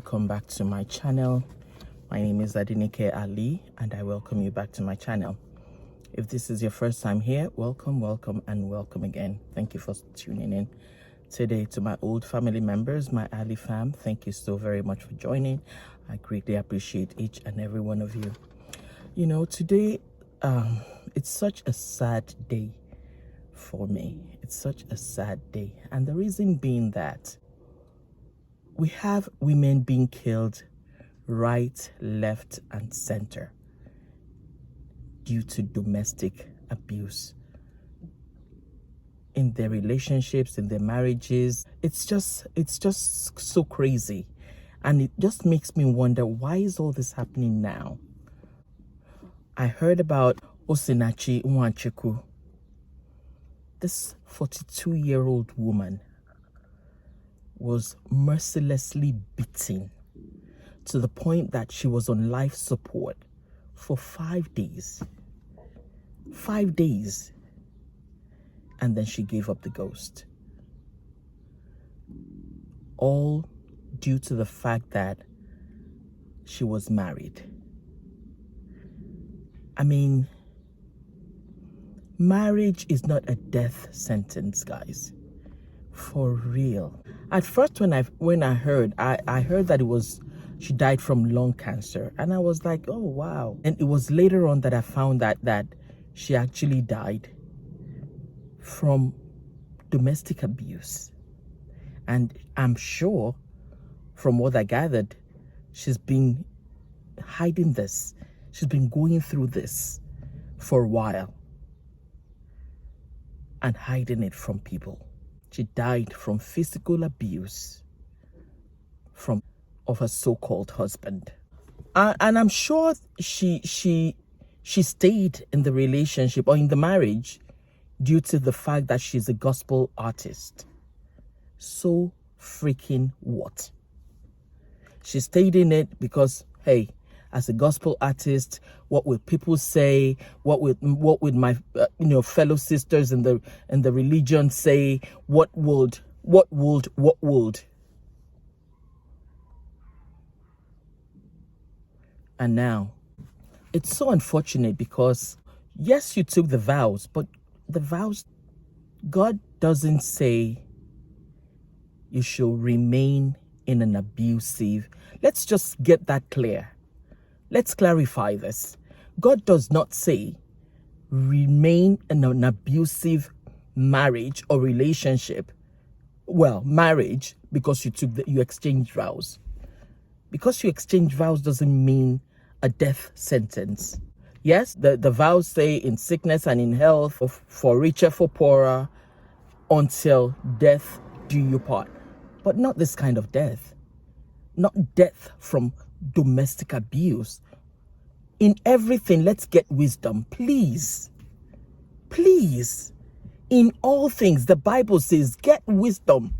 welcome back to my channel. My name is Alli, and I welcome you back to my channel. If this is your first time here, welcome and welcome again. Thank you for tuning in today. To my old family members, my Alli fam, thank you so very much for joining. I greatly appreciate each and every one of you. You know, today it's such a sad day for me. It's such a sad day, and the reason being that we have women being killed right, left, and center due to domestic abuse in their relationships, in their marriages. It's just so crazy, and it just makes me wonder, why is all this happening now? I heard about Osinachi Nwancheku, this 42-year-old woman was mercilessly beaten to the point that she was on life support for 5 days. 5 days. And then she gave up the ghost. All due to the fact that she was married. I mean, marriage is not a death sentence, guys. For real. At first, when I heard that she died from lung cancer, and I was like, oh wow. And it was later on that I found that she actually died from domestic abuse. And I'm sure, from what I gathered, she's been hiding this. She's been going through this for a while and hiding it from people. She died from physical abuse of her so-called husband. And I'm sure she stayed in the relationship or in the marriage due to the fact that she's a gospel artist. So freaking what? She stayed in it because, hey, as a gospel artist, what will people say? What would my fellow sisters in the religion say? What would? And now, it's so unfortunate because yes, you took the vows, but the vows, God doesn't say you shall remain in an abusive. Let's just get that clear. Let's clarify this. God does not say remain in an abusive marriage or relationship. Well, marriage, because you exchanged vows. Because you exchange vows doesn't mean a death sentence. Yes, the vows say in sickness and in health, for richer, for poorer, until death do you part. But not this kind of death. Not death from domestic abuse. In everything, let's get wisdom, please. Please. In all things, the Bible says, get wisdom.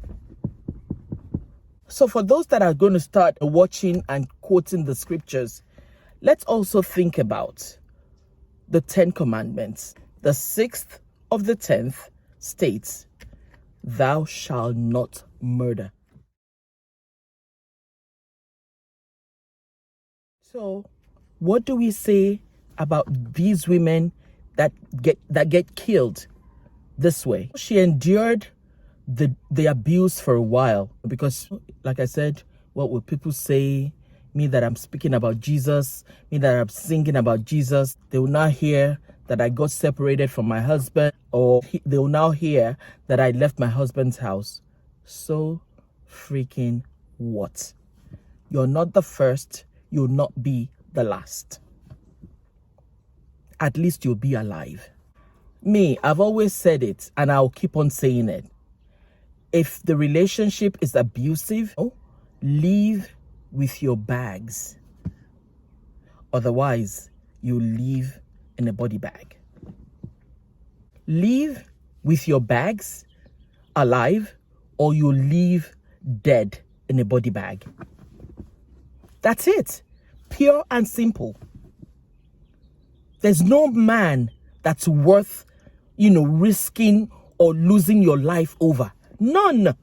So for those that are going to start watching and quoting the scriptures, let's also think about the 10 commandments. The 6th of the 10th states, thou shalt not murder. So what do we say about these women that get killed this way? She endured the abuse for a while because, like I said, what will people say? Me that I'm speaking about Jesus, me that I'm singing about Jesus. They will now hear that I got separated from my husband, or they will now hear that I left my husband's house. So freaking what? You're not the first. You'll not be the last. At least you'll be alive. Me, I've always said it, and I'll keep on saying it. If the relationship is abusive, leave with your bags. Otherwise, you leave in a body bag. Leave with your bags alive, or you leave dead in a body bag. That's it. Pure and simple. There's no man that's worth, risking or losing your life over. None.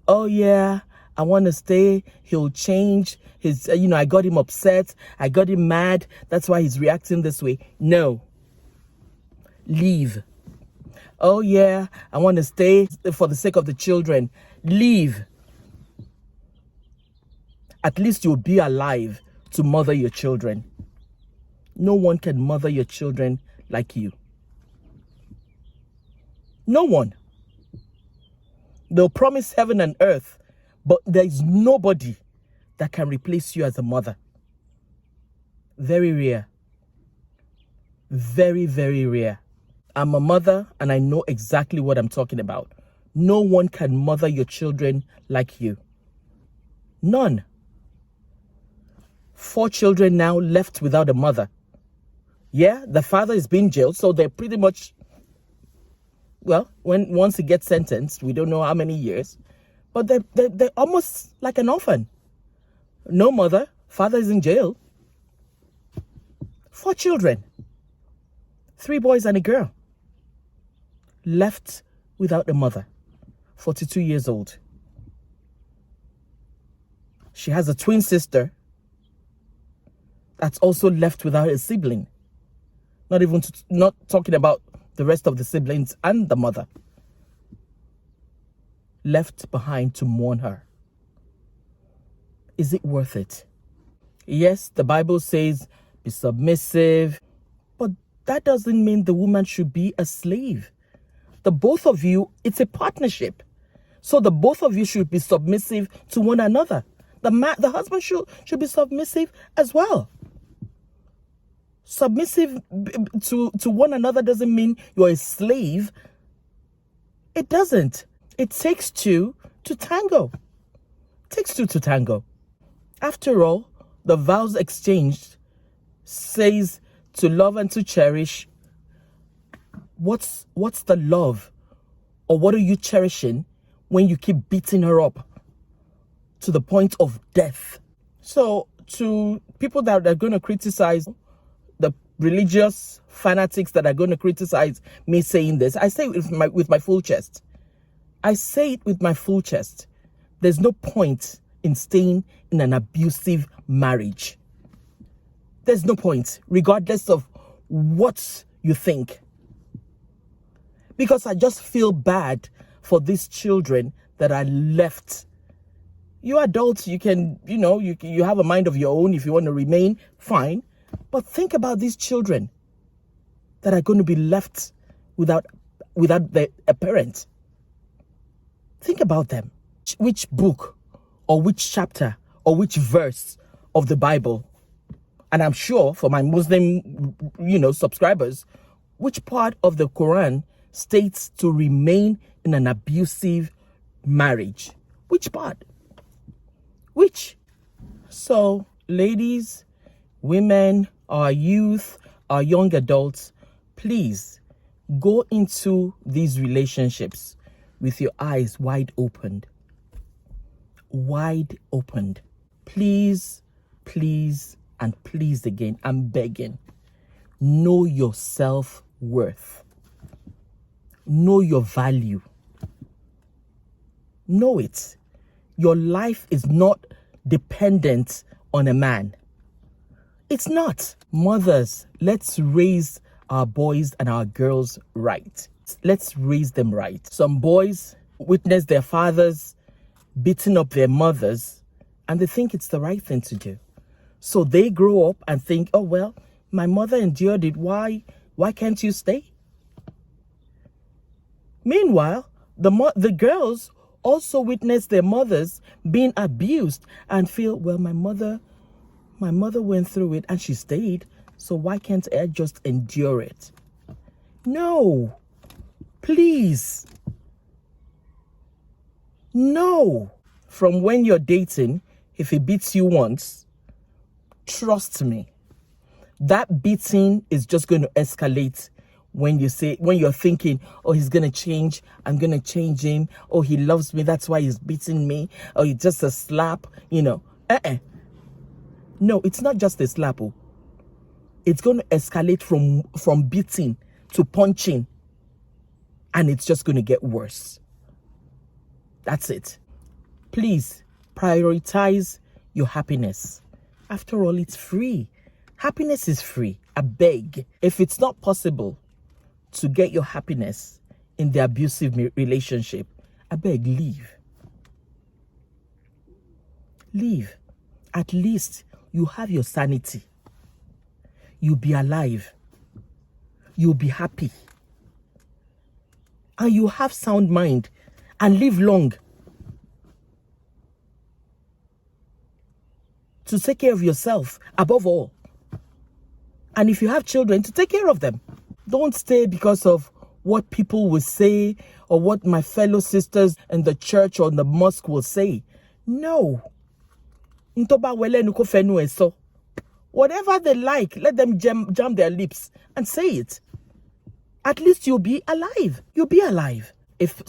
Oh yeah, I want to stay. He'll change. I got him upset. I got him mad. That's why he's reacting this way. No. Leave. Oh yeah, I want to stay for the sake of the children. Leave. At least you'll be alive to mother your children. No one can mother your children like you. No one. They'll promise heaven and earth, but there is nobody that can replace you as a mother. Very rare. Very, very rare. I'm a mother and I know exactly what I'm talking about. No one can mother your children like you. None. 4 children now left without a mother. Yeah, the father is being jailed, so they're pretty much, well, once he gets sentenced, we don't know how many years, but they're almost like an orphan. No mother, father is in jail. 4 children, 3 boys and a girl, left without a mother, 42 years old. She has a twin sister that's also left without a sibling. Not talking about the rest of the siblings and the mother. Left behind to mourn her. Is it worth it? Yes, the Bible says be submissive, but that doesn't mean the woman should be a slave. The both of you, it's a partnership. So the both of you should be submissive to one another. The husband should be submissive as well. Submissive to one another doesn't mean you're a slave. It doesn't. It takes 2 to tango. It takes 2 to tango. After all, the vows exchanged says to love and to cherish. What's the love? Or what are you cherishing when you keep beating her up to the point of death? So to people that are going to criticize, the religious fanatics that are going to criticize me saying this, I say it with my full chest. I say it with my full chest. There's no point in staying in an abusive marriage. There's no point, regardless of what you think. Because I just feel bad for these children that are left. You adults, you can, you have a mind of your own. If you want to remain, fine. But think about these children that are going to be left without a parent. Think about them. Which book or which chapter or which verse of the Bible, and I'm sure for my Muslim, subscribers, which part of the Quran states to remain in an abusive marriage? Which part? Which? So, ladies, women, our youth, our young adults, please go into these relationships with your eyes wide opened. Wide opened. Please, please, and please again, I'm begging. Know your self-worth. Know your value. Know it. Your life is not dependent on a man. It's not. Mothers, let's raise our boys and our girls right. Let's raise them right. Some boys witness their fathers beating up their mothers and they think it's the right thing to do. So they grow up and think, oh, well, my mother endured it. Why can't you stay? Meanwhile, the girls also witness their mothers being abused and feel, well, my mother went through it and she stayed, so why can't I just endure it? No, please. No. From when you're dating, if he beats you once, trust me, that beating is just going to escalate. When you're thinking, oh, he's going to change, I'm going to change him. Oh, he loves me, that's why he's beating me. Oh, it's just a slap, No, it's not just a slap. Oh. It's going to escalate from beating to punching. And it's just going to get worse. That's it. Please, Prioritize your happiness. After all, it's free. Happiness is free. I beg. If it's not possible to get your happiness in the abusive relationship, I beg, leave. Leave. At least you have your sanity. You'll be alive. You'll be happy. And you have sound mind and live long to take care of yourself above all. And if you have children, to take care of them. Don't stay because of what people will say or what my fellow sisters in the church or in the mosque will say. No. Whatever they like, let them jam their lips and say it. At least you'll be alive. You'll be alive. If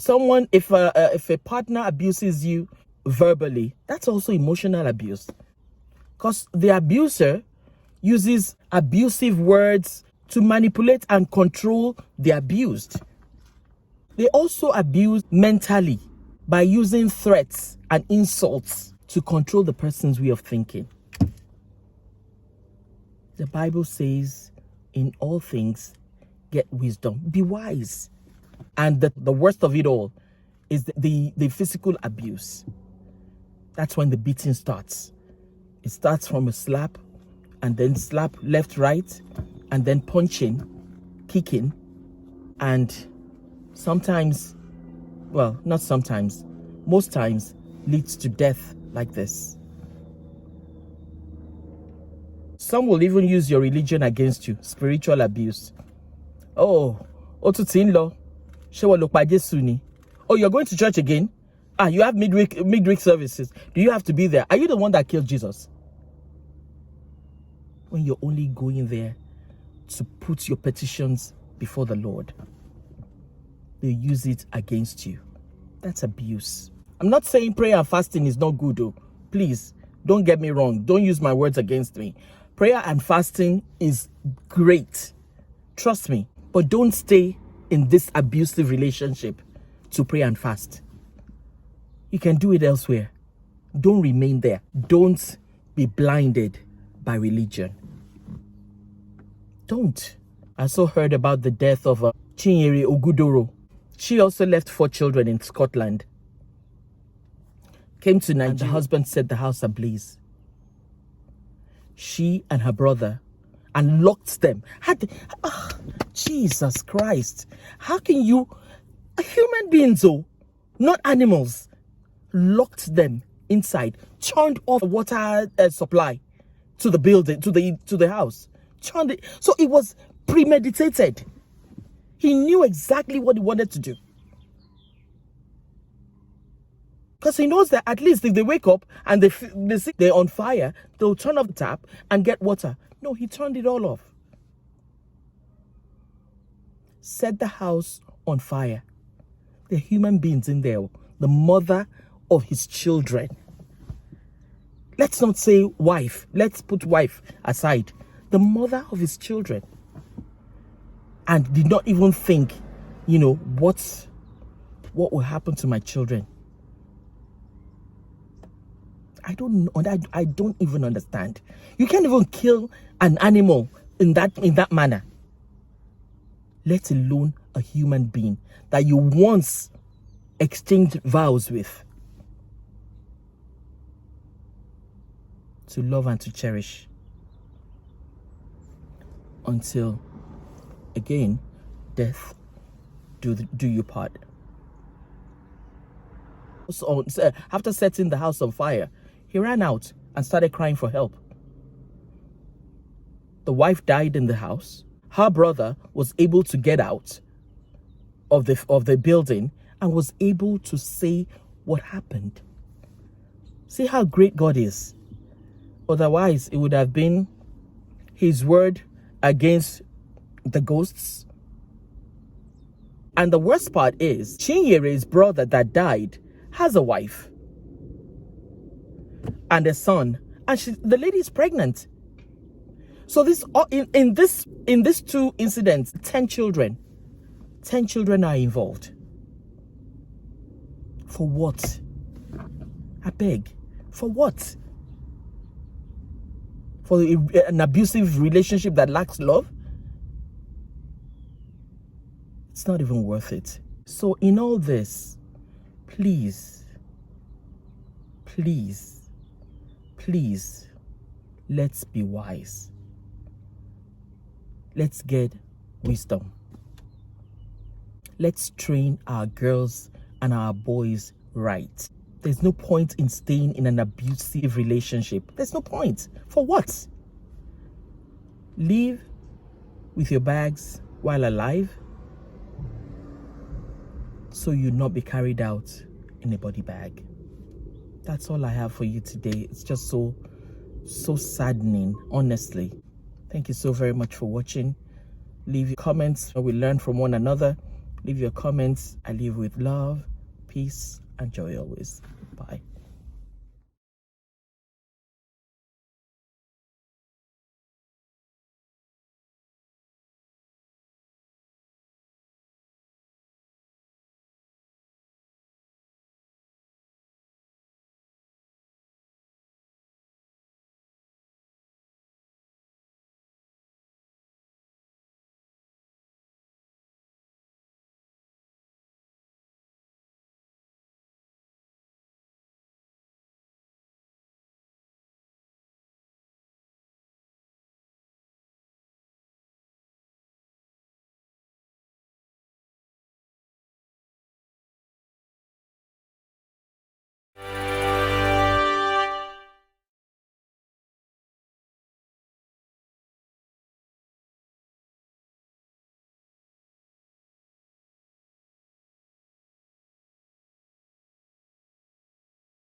a partner abuses you verbally, that's also emotional abuse. Because the abuser uses abusive words to manipulate and control the abused. They also abuse mentally by using threats and insults to control the person's way of thinking. The Bible says, in all things, get wisdom. Be wise. And the worst of it all is the physical abuse. That's when the beating starts. It starts from a slap, and then slap left, right, and then punching, kicking, and sometimes, well, not sometimes, most times leads to death like this. Some will even use your religion against you, spiritual abuse. Oh, Otutinlo, Shewalokpajesuni. Oh, you're going to church again? You have midweek services. Do you have to be there? Are you the one that killed Jesus? When you're only going there to put your petitions before the Lord, they use it against you. That's abuse. I'm not saying prayer and fasting is not good, though. Please, don't get me wrong. Don't use my words against me. Prayer and fasting is great. Trust me. But don't stay in this abusive relationship to pray and fast. You can do it elsewhere. Don't remain there. Don't be blinded by religion. Don't. I also heard about the death of Chinyere Ogudoro. She also left 4 children in Scotland. Came to Nigeria, and the husband set the house ablaze. She and her brother, and locked them. Jesus Christ. How can you, human beings, not animals, locked them inside, turned off water supply to the building, to the house, turned it. So it was premeditated. He knew exactly what he wanted to do. Because he knows that at least if they wake up and they see they're on fire, they'll turn off the tap and get water. No, he turned it all off. Set the house on fire. There are human beings in there. The mother of his children. Let's not say wife. Let's put wife aside. The mother of his children. And did not even think, what will happen to my children. I don't even understand. You can't even kill an animal in that manner. Let alone a human being that you once exchanged vows with. To love and to cherish. Until, again, death do you part. So, after setting the house on fire, he ran out and started crying for help. The wife died in the house. Her brother was able to get out of the building and was able to say what happened. See how great God is. Otherwise, it would have been his word against the ghosts. And the worst part is, Chinyere's brother that died has a wife and a son, and the lady is pregnant. So this in these 2 incidents, 10 children are involved. For what? I beg, For what? For an abusive relationship that lacks love? It's not even worth it. So in all this, please, please, please, let's be wise. Let's get wisdom. Let's train our girls and our boys right. There's no point in staying in an abusive relationship. There's no point. For what? Leave with your bags while alive, so you'll not be carried out in a body bag. That's all I have for you today. It's just so saddening, honestly. Thank you so very much for watching. Leave your comments. We learn from one another. Leave your comments. I leave with love, peace, and joy always. Bye.